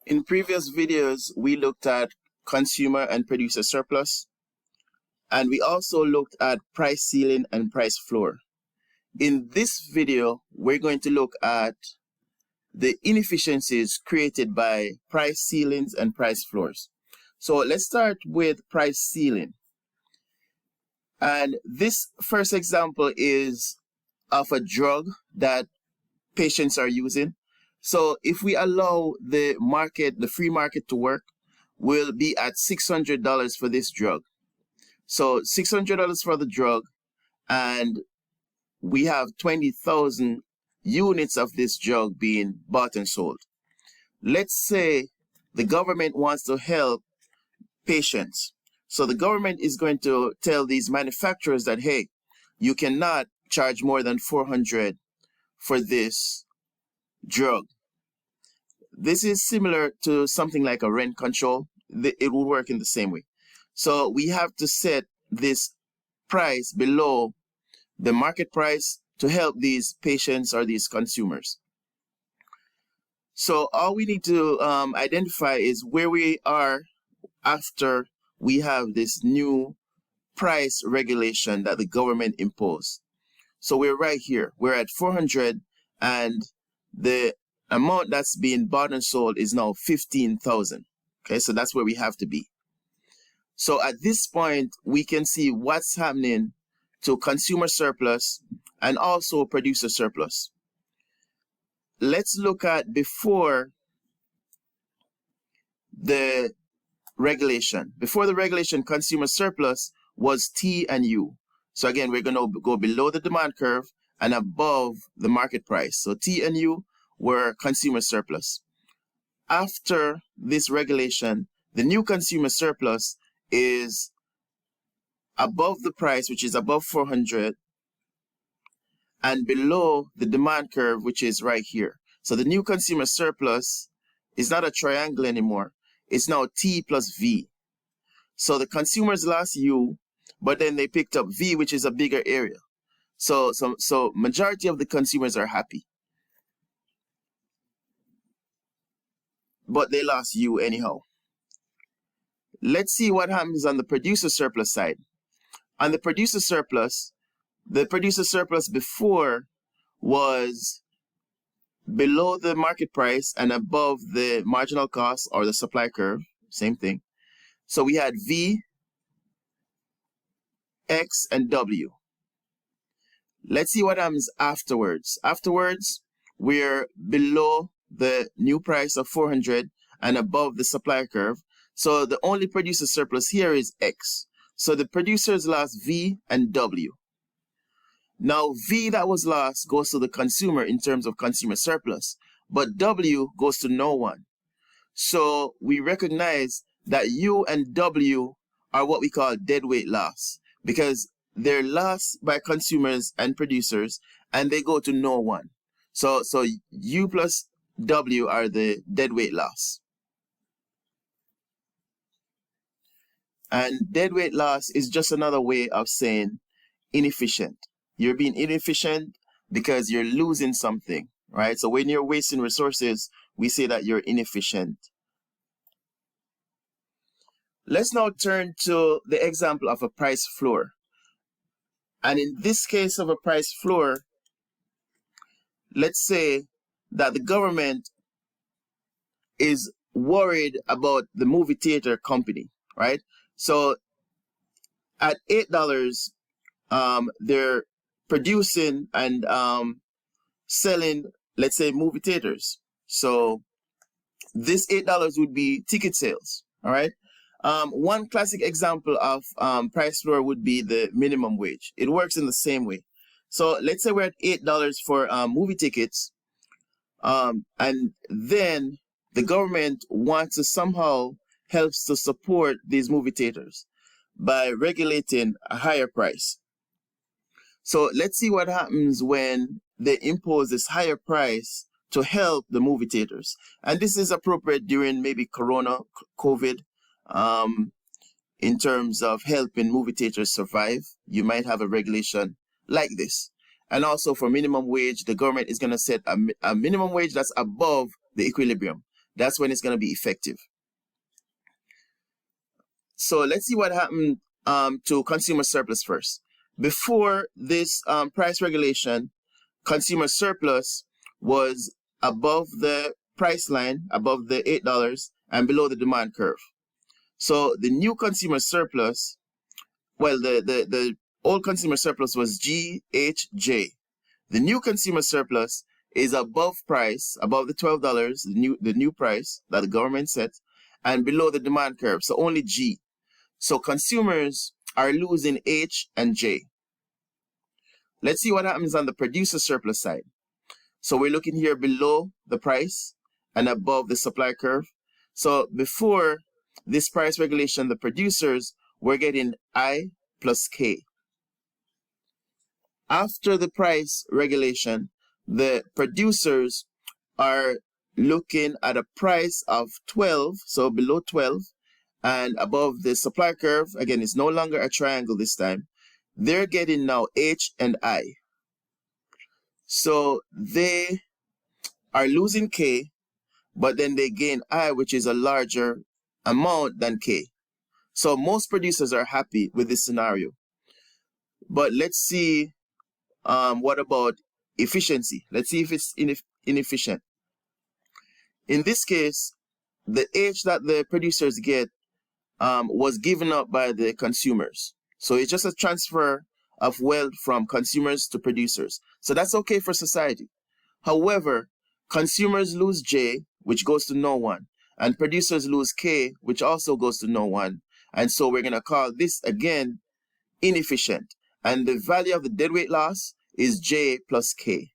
In previous videos, we looked at consumer and producer surplus, and we also looked at price ceiling and price floor. In this video, we're going to look at the inefficiencies created by price ceilings and price floors. So let's start with price ceiling. And this first example is of a drug that patients are using. So if we allow the market, the free market to work, we'll be at $600 for this drug. So $600 for the drug, and we have 20,000 units of this drug being bought and sold. Let's say the government wants to help patients. So the government is going to tell these manufacturers that, hey, you cannot charge more than $400 for this drug. This is similar to something like a rent control. It will work in the same way. So we have to set this price below the market price to help these patients or these consumers. So all we need to identify is where we are after we have this new price regulation that the government imposed. So we're right here. We're at 400, and the amount that's being bought and sold is now 15,000. Okay, so that's where we have to be. So at this point, we can see what's happening to consumer surplus and also producer surplus. Let's look at before the regulation. Before the regulation, consumer surplus was T and U. So again, we're going to go below the demand curve and above the market price. So T and U were consumer surplus. After this regulation, the new consumer surplus is above the price, which is above 400, and below the demand curve, which is right here. So the new consumer surplus is not a triangle anymore. It's now T plus V. So the consumers lost U, but then they picked up V, which is a bigger area. So majority of the consumers are happy, but they lost U anyhow. Let's see what happens on the producer surplus side. On the producer surplus before was below the market price and above the marginal cost or the supply curve, same thing. So we had V, X, and W. Let's see what happens afterwards. Afterwards, we're below the new price of 400 and above the supply curve. So the only producer surplus here is X. So the producers lost V and W. Now V that was lost goes to the consumer in terms of consumer surplus, but W goes to no one. So we recognize that U and W are what we call deadweight loss, because they're lost by consumers and producers and they go to no one. So U plus W are the deadweight loss. And deadweight loss is just another way of saying inefficient. You're being inefficient because you're losing something, right? So when you're wasting resources, we say that you're inefficient. Let's now turn to the example of a price floor. And in this case of a price floor, let's say that the government is worried about the movie theater company, right? So at $8, they're producing and selling, let's say, movie theaters. So this $8 would be ticket sales, all right? One classic example of price floor would be the minimum wage. It works in the same way. So let's say we're at $8 for movie tickets, and then the government wants to somehow helps to support these movie theaters by regulating a higher price. So let's see what happens when they impose this higher price to help the movie theaters. And this is appropriate during maybe Corona, COVID, in terms of helping movie theaters survive. You might have a regulation like this. And also for minimum wage, the government is going to set a minimum wage that's above the equilibrium, that's when it's going to be effective. So let's see what happened to consumer surplus first. Before this price regulation, consumer surplus was above the price line, above the $8, and below the demand curve. So the new consumer surplus, well, the old consumer surplus was GHJ. The new consumer surplus is above price, above the $12, the new price that the government set, and below the demand curve, so only G. So consumers are losing H and J. Let's see what happens on the producer surplus side. So we're looking here below the price and above the supply curve. So before this price regulation, the producers were getting I plus K. After the price regulation, the producers are looking at a price of 12, so below 12, and above the supply curve. Again, it's no longer a triangle this time. They're getting now H and I. So they are losing K, but then they gain I, which is a larger amount than K. So most producers are happy with this scenario. But let's see what about efficiency. Let's see if it's inefficient. In this case, the H that the producers get was given up by the consumers. So it's just a transfer of wealth from consumers to producers. So that's okay for society. However, consumers lose J, which goes to no one, and producers lose K, which also goes to no one. And so we're going to call this again inefficient. And the value of the deadweight loss is J plus K.